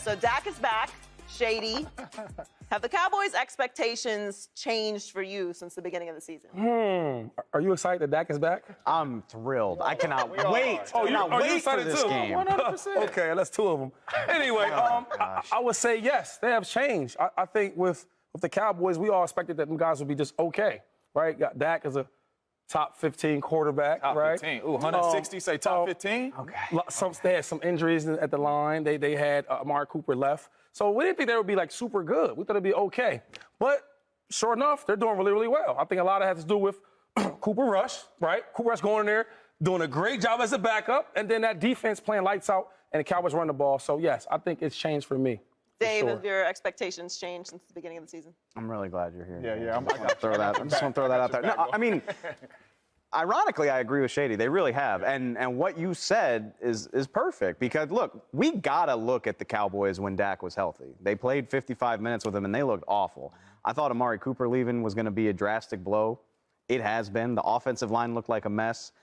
So Dak is back. Shady. Have the Cowboys' expectations changed for you since the beginning of the season? Are you excited that Dak is back? I'm thrilled. I cannot wait. Oh, cannot wait for excited this too? game. 100%. Okay, that's two of them. Anyway, I would say yes, they have changed. I think with the Cowboys, we all expected that them guys would be just okay, right? Got Dak as a top 15 quarterback, top right? 15. Ooh, 160, say top 15? Okay. They had some injuries at the line. They had Amari Cooper left. So we didn't think they would be, like, super good. We thought it'd be okay. But sure enough, they're doing really, really well. I think a lot of it has to do with Cooper Rush, right? Cooper Rush going in there, doing a great job as a backup, and then that defense playing lights out, and the Cowboys run the ball. So, yes, I think it's changed for me. Dave, have your expectations changed since the beginning of the season? I'm really glad you're here. Yeah. I just want to throw that out there. No, I mean, ironically, I agree with Shady. They really have. And what you said is perfect because, look, we got to look at the Cowboys when Dak was healthy. They played 55 minutes with him, and they looked awful. I thought Amari Cooper leaving was going to be a drastic blow. It has been. The offensive line looked like a mess.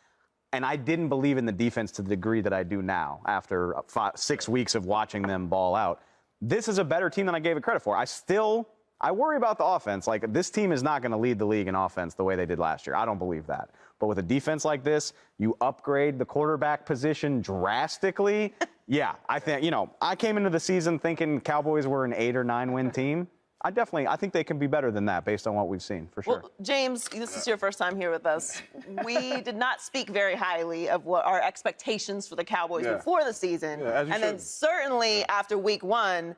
And I didn't believe in the defense to the degree that I do now after 6 weeks of watching them ball out. This is a better team than I gave it credit for. I worry about the offense. Like, this team is not going to lead the league in offense the way they did last year. I don't believe that. But with a defense like this, you upgrade the quarterback position drastically. Yeah, I think, I came into the season thinking Cowboys were an 8 or 9 win team. I think they can be better than that based on what we've seen, for sure. Well, James, this is your first time here with us. We did not speak very highly of what our expectations for the Cowboys before the season. And then certainly after week 1,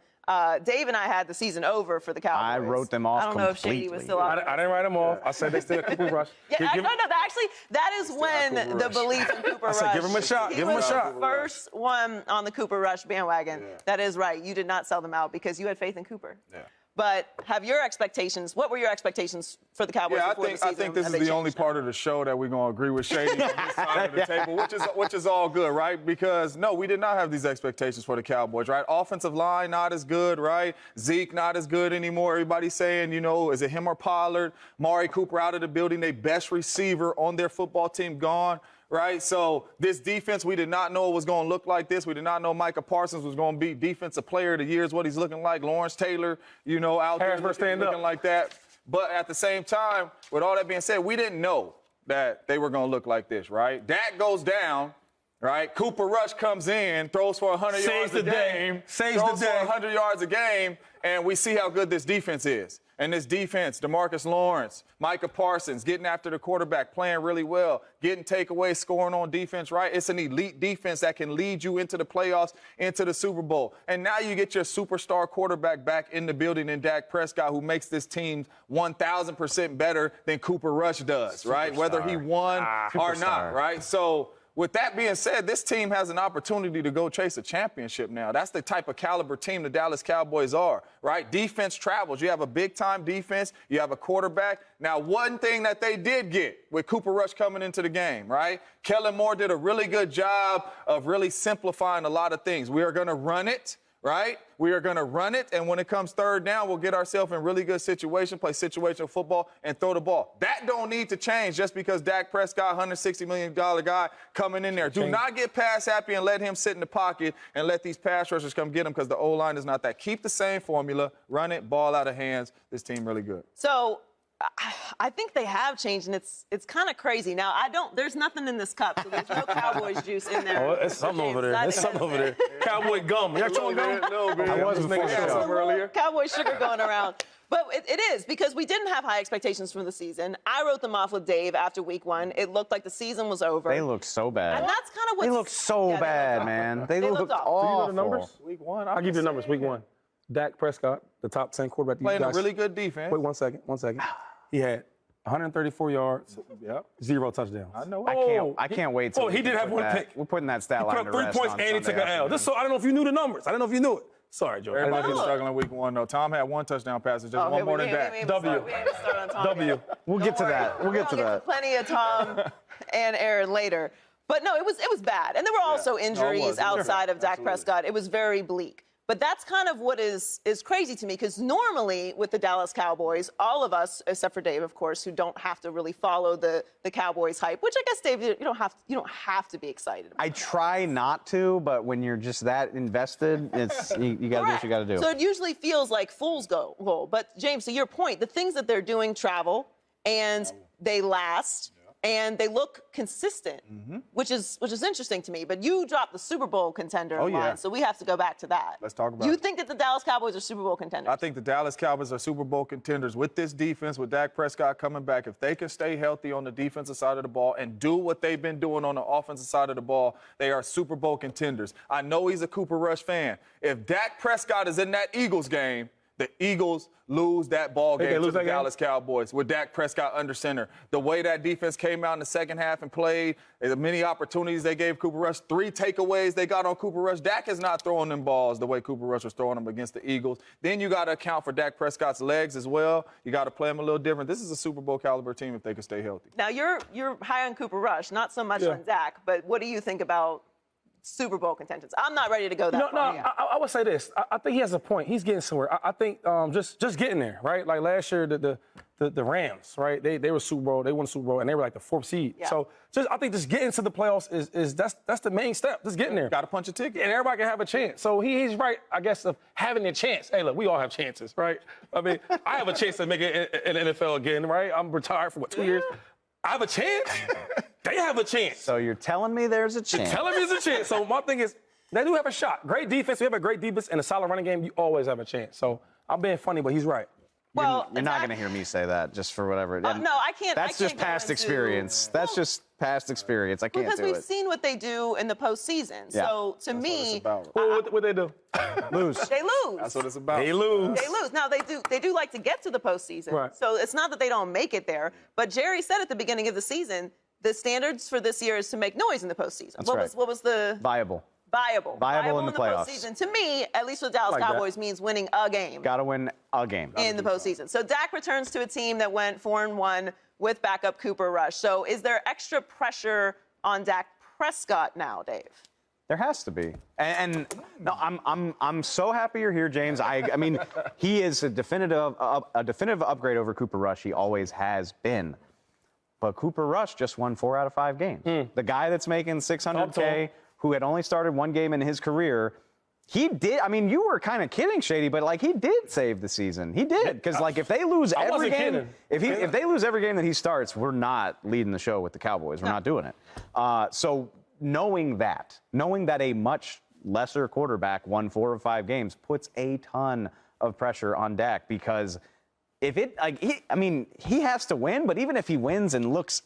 Dave and I had the season over for the Cowboys. I wrote them off completely. I don't know if Shady was still out. I didn't write them off. I said they still Cooper Rush. That is when the belief in Cooper Rush. I said, give him a shot. Give him a shot. The first one on the Cooper Rush bandwagon. Yeah. That is right. You did not sell them out because you had faith inOoper. Yeah. But what were your expectations for the Cowboys before the season? I think this is the only part of the show that we're going to agree with Shady on this side of the table, which is all good, right? Because, no, we did not have these expectations for the Cowboys, right? Offensive line, not as good, right? Zeke, not as good anymore. Everybody's saying, is it him or Pollard? Amari Cooper out of the building, their best receiver on their football team gone. Right? So this defense, we did not know it was going to look like this. We did not know Micah Parsons was going to be Defensive Player of the Year is what he's looking like. Lawrence Taylor, out there looking like that. But at the same time, with all that being said, we didn't know that they were going to look like this, right? Dak goes down, right? Cooper Rush comes in, throws for 100 yards a game. Throws for 100 yards a game, and we see how good this defense is. And this defense, DeMarcus Lawrence, Micah Parsons, getting after the quarterback, playing really well, getting takeaways, scoring on defense, right? It's an elite defense that can lead you into the playoffs, into the Super Bowl. And now you get your superstar quarterback back in the building in Dak Prescott, who makes this team 1,000% better than Cooper Rush does, right? Whether he won or not, right? So with that being said, this team has an opportunity to go chase a championship now. That's the type of caliber team the Dallas Cowboys are, right? Defense travels. You have a big-time defense. You have a quarterback. Now, one thing that they did get with Cooper Rush coming into the game, right? Kellen Moore did a really good job of really simplifying a lot of things. We are going to run it. Right? We are going to run it, and when it comes third down, we'll get ourselves in really good situation, play situational football, and throw the ball. That don't need to change just because Dak Prescott, $160 million guy, coming in there. Do not get pass happy and let him sit in the pocket and let these pass rushers come get him because the O-line is not that. Keep the same formula, run it, ball out of hands. This team really good. So I think they have changed, and it's kind of crazy. Now, there's nothing in this cup, so there's no Cowboys juice in there. Oh, it's something over there. There's something over there. Cowboy gum. You chewing gum? I was making some earlier. Cowboy sugar going around. But it is, because we didn't have high expectations from the season. I wrote them off with Dave after week 1. It looked like the season was over. They looked so bad. And that's kind of what they looked so bad, man. They looked awful. Do you know the numbers? Week 1. I'll give you the numbers. Week 1. Dak Prescott, the top 10 quarterback. Playing a really good defense. Wait 1 second. He had 134 yards, 0 touchdowns. I know. I can't wait to. Oh, he did have one pick. We're putting that stat line to rest. He put up 3 points and he took an L. I don't know if you knew the numbers. I don't know if you knew it. Sorry, Joe. Everybody was struggling week 1, though. Tom had 1 touchdown pass, just one more than Dak. W. We'll get to that. We'll get to that. Plenty of Tom and Aaron later. But no, it was bad. And there were also injuries outside of Dak Prescott. It was very bleak. But that's kind of what is crazy to me, because normally with the Dallas Cowboys, all of us, except for Dave, of course, who don't have to really follow the Cowboys hype, which I guess, Dave, you don't have to be excited about. I try not to, but when you're just that invested, it's you got to do what you got to do. So it usually feels like fool's gold. But James, to your point, the things that they're doing travel, and they last. And they look consistent, which is interesting to me. But you dropped the Super Bowl contender line, so we have to go back to that. Let's talk about it. You think that the Dallas Cowboys are Super Bowl contenders? I think the Dallas Cowboys are Super Bowl contenders with this defense, with Dak Prescott coming back. If they can stay healthy on the defensive side of the ball and do what they've been doing on the offensive side of the ball, they are Super Bowl contenders. I know he's a Cooper Rush fan. If Dak Prescott is in that Eagles game, the Eagles lose that ball game to the Dallas Cowboys with Dak Prescott under center. The way that defense came out in the second half and played, the many opportunities they gave Cooper Rush, 3 takeaways they got on Cooper Rush. Dak is not throwing them balls the way Cooper Rush was throwing them against the Eagles. Then you got to account for Dak Prescott's legs as well. You got to play him a little different. This is a Super Bowl caliber team if they can stay healthy. Now, you're high on Cooper Rush, not so much on Dak, but what do you think about Super Bowl contentions? I'm not ready to go that far. I would say this. I think he has a point. He's getting somewhere. I think just getting there, right? Like last year, the Rams, right? They were Super Bowl. They won Super Bowl, and they were like the 4th seed. Yeah. So I think just getting to the playoffs is that's the main step. Just getting there. Got to punch a ticket. And everybody can have a chance. So he's right, I guess, of having a chance. Hey, look, we all have chances, right? I mean, I have a chance to make it in the NFL again, right? I'm retired for 2 years. I have a chance. They have a chance. So you're telling me there's a chance? Telling me there's a chance. So my thing is, they do have a shot. Great defense. We have a great defense and a solid running game. You always have a chance. So I'm being funny, but he's right. Well, you're not going to hear me say that just for whatever. No, I can't. That's just past experience. That's just past experience. I can't do it. Because we've seen what they do in the postseason. Yeah. So to me, What they do? Lose. they lose. That's what it's about. They lose. They lose. Now, they do like to get to the postseason. Right. So it's not that they don't make it there. But Jerry said at the beginning of the season, the standards for this year is to make noise in the postseason. What was the Viable viable in the playoffs. postseason? To me, at least with Dallas Cowboys, means winning a game. Got to win a game In the postseason. So Dak returns to a team that went 4-1 with backup Cooper Rush. So is there extra pressure on Dak Prescott now, Dave? There has to be. And no, I'm so happy you're here, James. I mean, he is a definitive upgrade over Cooper Rush. He always has been. But Cooper Rush just won 4 out of 5 games. The guy that's making $600K, who had only started 1 game in his career, he did. I mean, you were kind of kidding, Shady, but like he did save the season. He did, because like if they lose every game, if they lose every game that he starts, we're not leading the show with the Cowboys. We're not doing it. So knowing that a much lesser quarterback won 4 of 5 games puts a ton of pressure on Dak, because if it he has to win, but even if he wins and looks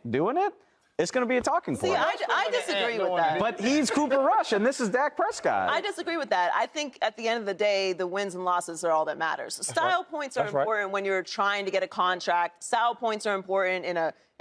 doing it, it's going to be a talking point. See, I disagree with that. But he's Cooper Rush, and this is Dak Prescott. I disagree with that. I think at the end of the day, the wins and losses are all that matters. Style points are important when you're trying to get a contract. Style points are important in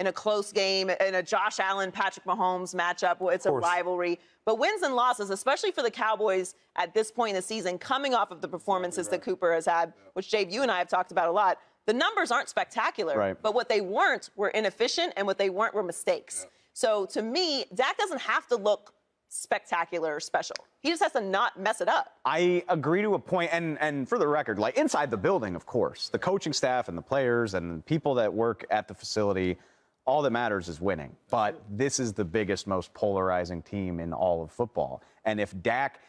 a close game, in a Josh Allen, Patrick Mahomes matchup where it's a rivalry. But wins and losses, especially for the Cowboys at this point in the season, coming off of the performances that Cooper has had, which, Dave, you and I have talked about a lot, the numbers aren't spectacular, but what they weren't were inefficient, and what they weren't were mistakes. So to me, Dak doesn't have to look spectacular or special. He just has to not mess it up. I agree to a point, and for the record, like inside the building, of course, the coaching staff and the players and the people that work at the facility, all that matters is winning. But this is the biggest, most polarizing team in all of football. And if Dak,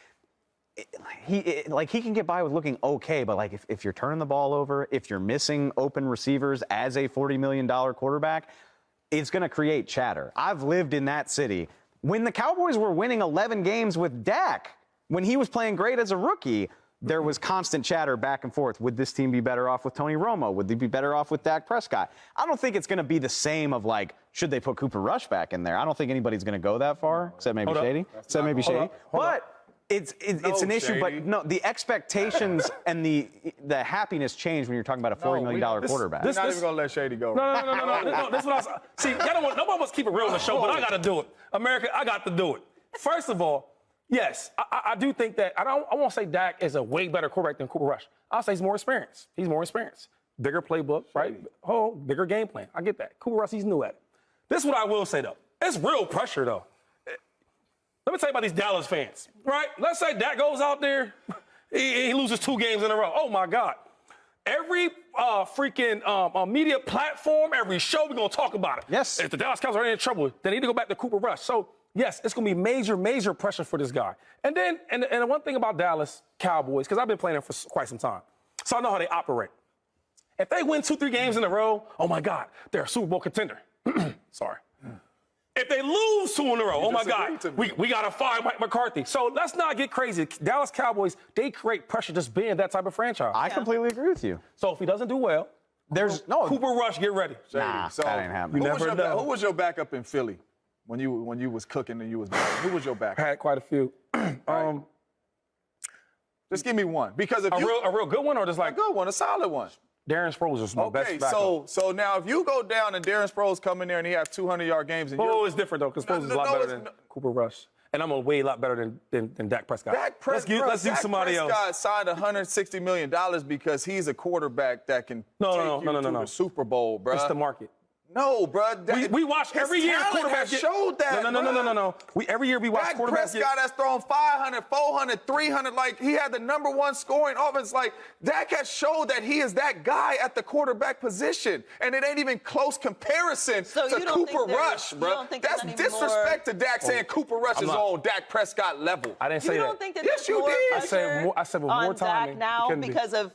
he can get by with looking okay, but like if you're turning the ball over, if you're missing open receivers as a $40 million quarterback, it's going to create chatter. I've lived in that city. When the Cowboys were winning 11 games with Dak, when he was playing great as a rookie, there was constant chatter back and forth. Would this team be better off with Tony Romo? Would they be better off with Dak Prescott? I don't think it's going to be the same of like, should they put Cooper Rush back in there? I don't think anybody's going to go that far, except maybe Shady. But it's an issue. But no, the expectations and the happiness change when you're talking about a $40 million quarterback. We're not even going to let Shady go. No. This is what I was. See, nobody wants to keep it real on the show, but I got to do it. America, I got to do it. First of all, yes, I do think that I won't say Dak is a way better quarterback than Cooper Rush. I'll say he's more experienced. Bigger playbook, right? Bigger game plan. I get that. Cooper Rush, he's new at it. This is what I will say, though. It's real pressure, though. Let me tell you about these Dallas fans, right? Let's say Dak goes out there He loses 2 games in a row. Oh, my God. Every freaking media platform, every show, we're going to talk about it. Yes. If the Dallas Cowboys are in trouble, they need to go back to Cooper Rush. So, yes, it's going to be major, major pressure for this guy. And then, and one thing about Dallas Cowboys, because I've been playing them for quite some time, so I know how they operate. If they win 2-3 games in a row, oh, my God, they're a Super Bowl contender. Sorry. If they lose 2 in a row, oh, my God, we got to fire Mike McCarthy. So let's not get crazy. Dallas Cowboys, they create pressure just being that type of franchise. I completely agree with you. So if he doesn't do well, Cooper Rush, get ready. Nah, so that ain't happening. Who was your backup in Philly when you was cooking and you was back? Who was your backup? I had quite a few. Just give me one. Because if a real good one or just like a good one, a solid one. Darren Sproles is my best backup. So now if you go down and Darren Sproles come in there and he has 200-yard games, and it's different though because Sproles is a lot better than Cooper Rush, and I'm a way lot better than Dak Prescott. Let's use somebody else. Dak Prescott signed $160 million because he's a quarterback that can take you to the Super Bowl, bro. It's the market. No, bro. We watch every year quarterbacks showed that. No. Every year we watch Dak quarterbacks. Prescott has thrown 500, 400, 300. Like, he had the #1 scoring offense. Like, Dak has showed that he is that guy at the quarterback position. And it ain't even close comparison to Cooper Rush, bro. That's disrespect to Dak saying Cooper Rush is on Dak Prescott level. I didn't say that. You don't think that yes, you did. I said with more time now because of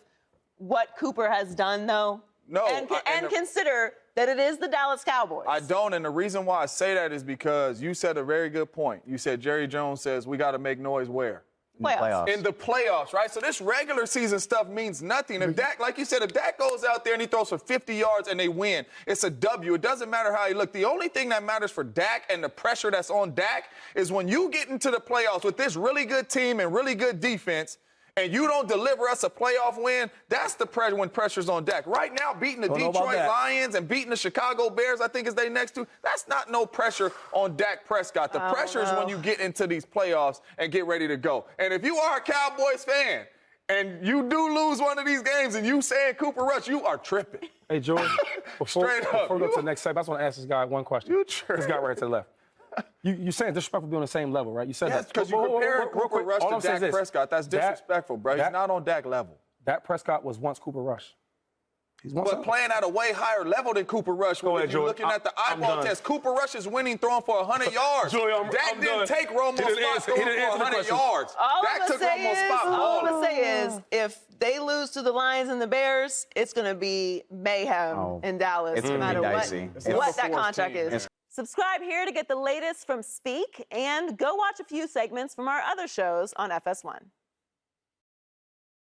what Cooper has done, though? No. And consider that it is the Dallas Cowboys. I don't, and the reason why I say that is because you said a very good point. You said Jerry Jones says we got to make noise where? Playoffs. In the playoffs, right? So this regular season stuff means nothing. If Dak, like you said, if Dak goes out there and he throws for 50 yards and they win, it's a W. It doesn't matter how he look. The only thing that matters for Dak and the pressure that's on Dak is when you get into the playoffs with this really good team and really good defense, and you don't deliver us a playoff win, that's the pressure when pressure's on Dak. Right now, beating the Detroit Lions and beating the Chicago Bears, I think is they next to, that's not no pressure on Dak Prescott. The pressure is when you get into these playoffs and get ready to go. And if you are a Cowboys fan and you do lose one of these games and you saying Cooper Rush, you are tripping. Hey, George, before we go to the next segment, I just want to ask this guy one question. You tripping. This guy right to the left. You saying disrespectful be on the same level, right? You said yes, that. because you compared Cooper Rush to Dak Prescott. That's disrespectful, bro. He's not on Dak level. Dak Prescott was once Cooper Rush. But playing at a way higher level than Cooper Rush. Go ahead, Joey. Looking at the eyeball test, Cooper Rush is winning, throwing for 100 yards. Dak didn't take Romo's spot throwing for 100 yards. Dak took Romo's spot balling. All I'm going to say is, if they lose to the Lions and the Bears, it's going to be mayhem in Dallas, no matter what that contract is. Subscribe here to get the latest from Speak, and go watch a few segments from our other shows on FS1.